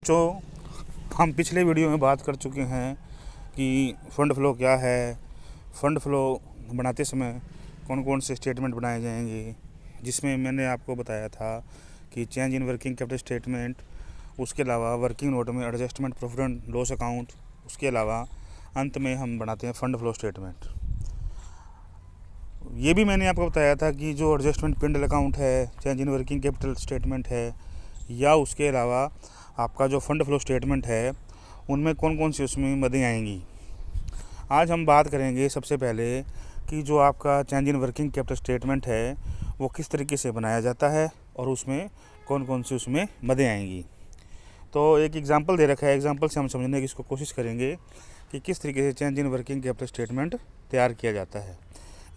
जो हम पिछले वीडियो में बात कर चुके हैं कि फ़ंड फ़्लो क्या है, फ़ंड फ़्लो बनाते समय कौन कौन से स्टेटमेंट बनाए जाएंगे, जिसमें मैंने आपको बताया था कि change in working capital statement, उसके अलावा वर्किंग नोट में adjustment profit and loss account, उसके अलावा अंत में हम बनाते हैं फ़ंड फ़्लो स्टेटमेंट। ये भी मैंने आपको बताया था कि जो एडजस्टमेंट पिंडल अकाउंट है, change in working capital statement है, या उसके अलावा आपका जो फ़ंड फ़्लो स्टेटमेंट है, उनमें कौन कौन सी उसमें मदें आएंगी। आज हम बात करेंगे सबसे पहले कि जो आपका change in working capital statement है वो किस तरीके से बनाया जाता है और उसमें कौन कौन सी उसमें मदें आएंगी। तो एक एग्जांपल दे रखा है, एग्जांपल से हम समझने की इसको कोशिश करेंगे कि किस तरीके से change in working capital statement तैयार किया जाता है।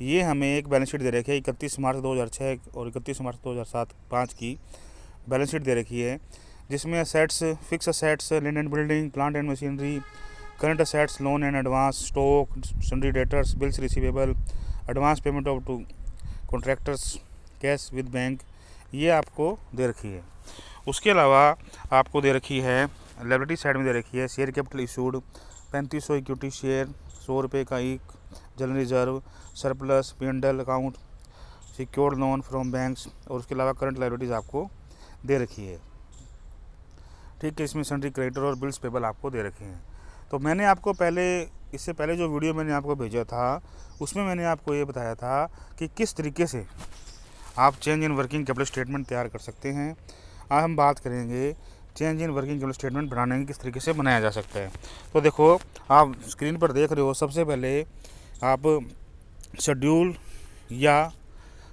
ये हमें एक बैलेंस शीट दे रखी है 31 मार्च 2006 और 31 मार्च 2007-5 की बैलेंस शीट दे रखी है, जिसमें assets, fix assets, land and building, plant and machinery, current assets, loan and advance, stock, sundry debtors, bills receivable, advance payment of to contractors, cash with bank, ये आपको दे रखी है। उसके अलावा आपको दे रखी है लायबिलिटी साइड में दे रखी है share capital issued 3500 equity share, 100 रुपये का एक general reserve, surplus, P&L account, secured loan from banks, और उसके अलावा करंट लायबिलिटीज़ आपको दे रखी है। ठीक है, इसमें सन्ड्री क्रेडिटर और बिल्स पेबल आपको दे रखे हैं। तो मैंने आपको इससे पहले जो वीडियो मैंने आपको भेजा था उसमें मैंने आपको ये बताया था कि किस तरीके से आप change in working capital statement तैयार कर सकते हैं। आज हम बात करेंगे change in working capital statement बनाने की किस तरीके से बनाया जा सकता है। तो देखो, आप स्क्रीन पर देख रहे हो, सबसे पहले आप शेड्यूल या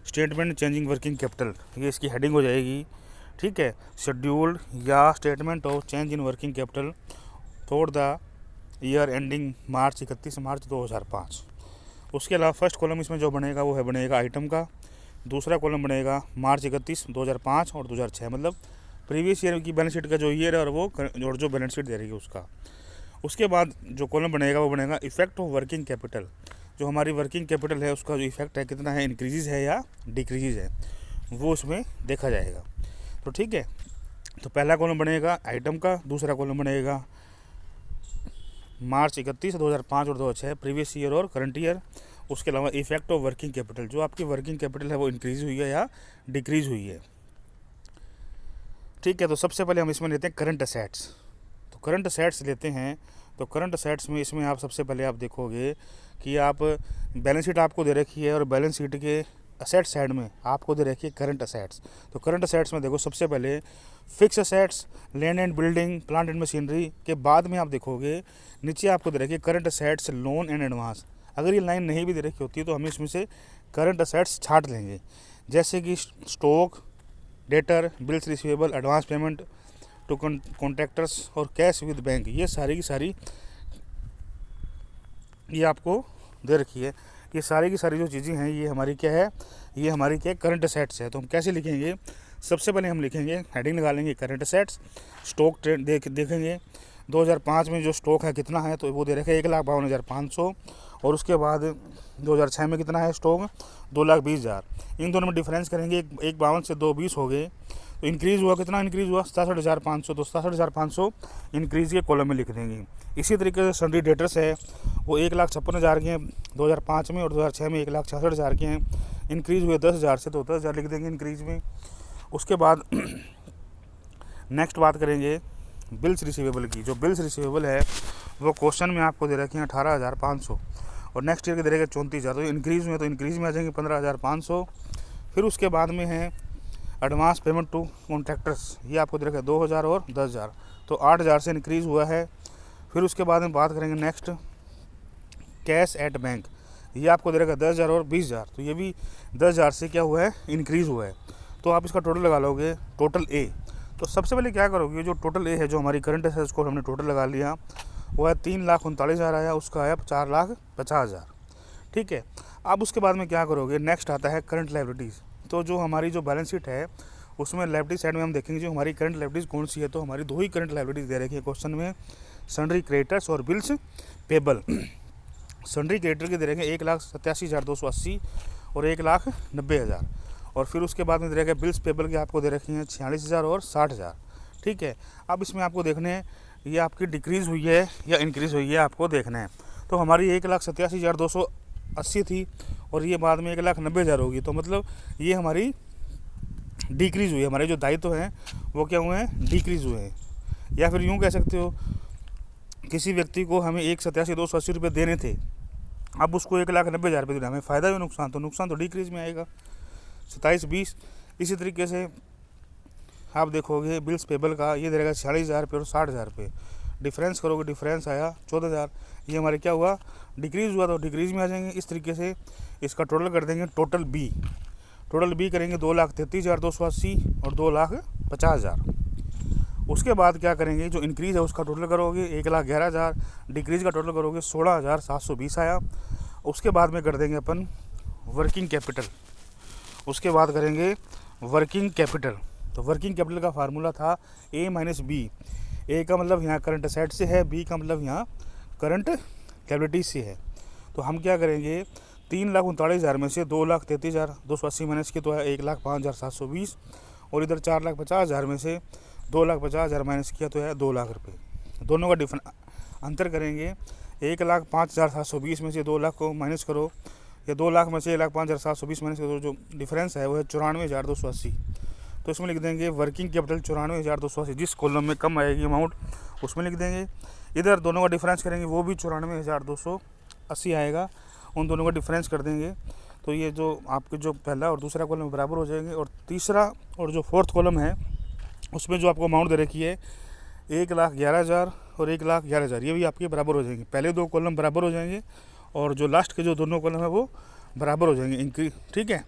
स्टेटमेंट चेंजिंग वर्किंग कैपिटल, ये इसकी हेडिंग हो जाएगी। ठीक है, शेड्यूल्ड या statement of change in working capital for the year ending मार्च 31 मार्च 2005। उसके अलावा फर्स्ट कॉलम इसमें जो बनेगा वो बनेगा आइटम का, दूसरा कॉलम बनेगा मार्च 31 2005 और 2006, मतलब प्रीवियस ईयर की बैलेंस शीट का जो ईयर है और जो बैलेंस शीट दे रही है उसका। उसके बाद जो कॉलम बनेगा वो बनेगा इफेक्ट ऑफ वर्किंग कैपिटल, जो हमारी वर्किंग कैपिटल है उसका जो इफेक्ट है, कितना है, इंक्रीज़ है या डिक्रीज़ है, वो उसमें देखा जाएगा। तो ठीक है, तो पहला कॉलम बनेगा आइटम का, दूसरा कॉलम बनेगा मार्च 31 2005 और 2006 प्रीवियस ईयर और करंट ईयर। उसके अलावा इफेक्ट ऑफ वर्किंग कैपिटल, जो आपकी वर्किंग कैपिटल है वो इंक्रीज़ हुई है या डिक्रीज़ हुई है। ठीक है, तो सबसे पहले हम इसमें लेते हैं करंट असेट्स। तो करंट असेट्स लेते हैं, तो करंट असेट्स में इसमें आप सबसे पहले आप देखोगे कि आप बैलेंस शीट आपको दे रखी है और बैलेंस शीट के असेट साइड में आपको दे रखी है करंट असेट्स। तो करंट असेट्स में देखो, सबसे पहले fix assets, land and building, plant and machinery के बाद में आप देखोगे नीचे आपको दे रखी है current assets, loan and advance. अगर ये लाइन नहीं भी दे रखी होती है तो हम इसमें से करंट असेट्स छाट लेंगे, जैसे कि stock, debtor, bills receivable, advance payment to contractors और कैश विद बैंक। ये सारी की सारी ये आपको दे रखी है। ये सारी की सारी जो चीज़ें हैं ये हमारी क्या है, ये हमारी क्या करंट असेट्स है। तो हम कैसे लिखेंगे, सबसे पहले हम लिखेंगे, हेडिंग लगा लेंगे करंट असेट्स, स्टॉक ट्रेड देखेंगे 2005 में जो स्टॉक है कितना है, तो वो दे रखा है 1,52,500, और उसके बाद 2006 में कितना है स्टॉक, 2,20,000। इन दोनों में डिफरेंस करेंगे, 1,52 से 2,20 हो गए, तो इंक्रीज़ हुआ, कितना इंक्रीज़ हुआ, 67,500, तो 67,500 इंक्रीज़ के कॉलम में लिख देंगे। इसी तरीके से सन्ड्री डेटर्स है, वो 1,56,000 के हैं 2005 में और 2006 में 1,66,000 के हैं, इंक्रीज़ हुए 10,000 से, तो 10,000 लिख देंगे इंक्रीज़ में। उसके बाद नेक्स्ट बात करेंगे बिल्स रिसीवेबल की। जो बिल्स रिसीवेबल है वो क्वेश्चन में आपको दे रखे हैं 18,500 और नेक्स्ट ईयर के दे रखे 34,000, तो इंक्रीज़ में, तो इंक्रीज़ में आ जाएंगे 15,500। फिर उसके बाद में है एडवांस पेमेंट टू कॉन्ट्रैक्टर्स, ये आपको दे रखा है 2,000 और 10,000, तो 8,000 से इंक्रीज़ हुआ है। फिर उसके बाद में बात करेंगे नेक्स्ट कैश एट बैंक, ये आपको दे रखा है 10,000 और 20,000, तो ये भी 10,000 से क्या हुआ है, इंक्रीज़ हुआ है। तो आप इसका टोटल लगा लोगे, टोटल ए। तो सबसे पहले क्या करोगे, जो टोटल ए है, जो हमारी करंट असेट्स को हमने टोटल लगा लिया, वो है 3,39,000 आया, उसका आया 4,50,000। ठीक है, अब उसके बाद में क्या करोगे, नेक्स्ट आता है करंट लायबिलिटीज़। तो जो हमारी जो बैलेंस शीट है उसमें लायबिलिटी साइड में हम देखेंगे जो हमारी करंट लायबिलिटीज़ कौन सी है। तो हमारी दो ही करंट लायबिलिटीज़ दे रखी है क्वेश्चन में, सन्ड्री क्रेडिटर्स और बिल्स पेबल। सन्ड्री क्रेडिटर के दे रखे 1,87,280 और 1,90,000, और फिर उसके बाद में दे रखे बिल्स पेबल के आपको दे रखी हैं 46,000 और 60,000। ठीक है। अब इसमें आपको देखने हैं ये आपकी डिक्रीज़ हुई है या इंक्रीज़ हुई है, आपको देखना है। तो हमारी 1,87,280 थी और ये बाद में 1,90,000 होगी, तो मतलब ये हमारी डिक्रीज़ हुई है। हमारे जो दायित्व हैं वो क्या हुए हैं, डिक्रीज़ हुए हैं। या फिर यूँ कह सकते हो किसी व्यक्ति को हमें 1,87,280 रुपये देने थे, अब उसको 1,90,000 रुपये देना, हमें फ़ायदा या नुकसान, तो नुकसान तो डिक्रीज़ में आएगा 27,20। इसी तरीके से आप देखोगे बिल्स पेबल का ये दे रहेगा 46,000 रुपये और 60,000 रुपये, डिफरेंस करोगे डिफरेंस आया 14,000, ये हमारे क्या हुआ, डिक्रीज़ हुआ, तो डिक्रीज़ में आ जाएंगे। इस तरीके से इसका टोटल कर देंगे, टोटल बी करेंगे 2,33,280 और 2,50,000। उसके बाद क्या करेंगे, जो इंक्रीज़ है उसका टोटल करोगे 1,11,000, डिक्रीज़ का टोटल करोगे 16,720 आया। उसके बाद में कर देंगे अपन वर्किंग कैपिटल, उसके बाद करेंगे वर्किंग कैपिटल। तो वर्किंग कैपिटल का फार्मूला था ए माइनस बी। ए का मतलब यहाँ करंट असेट से है, बी का मतलब यहाँ करंट लायबिलिटी से है। तो हम क्या करेंगे, 3,39,000 में से 2,33,280 माइनस की तो है 1,05,720, और इधर 4,50,000 में से 2,50,000 माइनस किया तो है 2 लाख रुपये। दोनों का अंतर करेंगे, 1,05,720 में से 2 लाख को माइनस करो, या 2 लाख में से 1,05,720 माइनस करो, जो डिफरेंस है वो है 94,280। तो इसमें लिख देंगे वर्किंग कैपिटल 94,280, जिस कॉलम में कम आएगी अमाउंट उसमें लिख देंगे। इधर दोनों का डिफरेंस करेंगे, वो भी 94,280 आएगा, उन दोनों का डिफरेंस कर देंगे। तो ये जो आपके जो पहला और दूसरा कॉलम बराबर हो जाएंगे, और तीसरा और जो फोर्थ कॉलम है उसमें जो आपको अमाउंट दे रखी है 1,11,000 और 1,11,000, ये भी आपके बराबर हो जाएंगे। पहले दो कॉलम बराबर हो जाएंगे और जो लास्ट के जो दोनों कॉलम है वो बराबर हो जाएंगे इंक्रीज, ठीक है।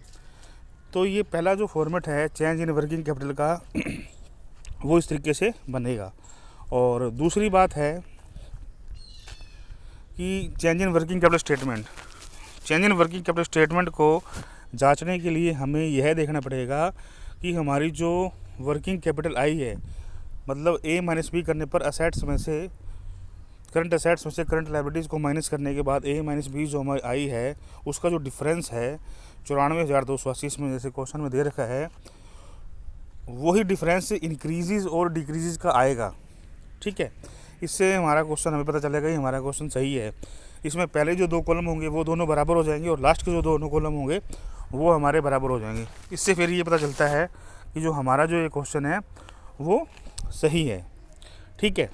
तो ये पहला जो फॉर्मेट है चेंज इन वर्किंग कैपिटल का वो इस तरीके से बनेगा। और दूसरी बात है कि change in working capital statement, change in working capital statement को जांचने के लिए हमें यह देखना पड़ेगा कि हमारी जो वर्किंग कैपिटल आई है, मतलब ए माइनस बी करने पर असेट्स में से करंट असेट्स में से करंट लायबिलिटीज़ को माइनस करने के बाद ए माइनस बी जो हमारी आई है उसका जो डिफरेंस है 94,280 में जैसे क्वेश्चन में दे रखा है, वही डिफरेंस इंक्रीजेज और डिक्रीजेज का आएगा, ठीक है। इससे हमारा क्वेश्चन हमें पता चलेगा कि हमारा क्वेश्चन सही है। इसमें पहले जो दो कॉलम होंगे वो दोनों बराबर हो जाएंगे और लास्ट के जो दोनों कॉलम होंगे वो हमारे बराबर हो जाएंगे। इससे फिर ये पता चलता है कि जो हमारा जो ये क्वेश्चन है वो सही है, ठीक है।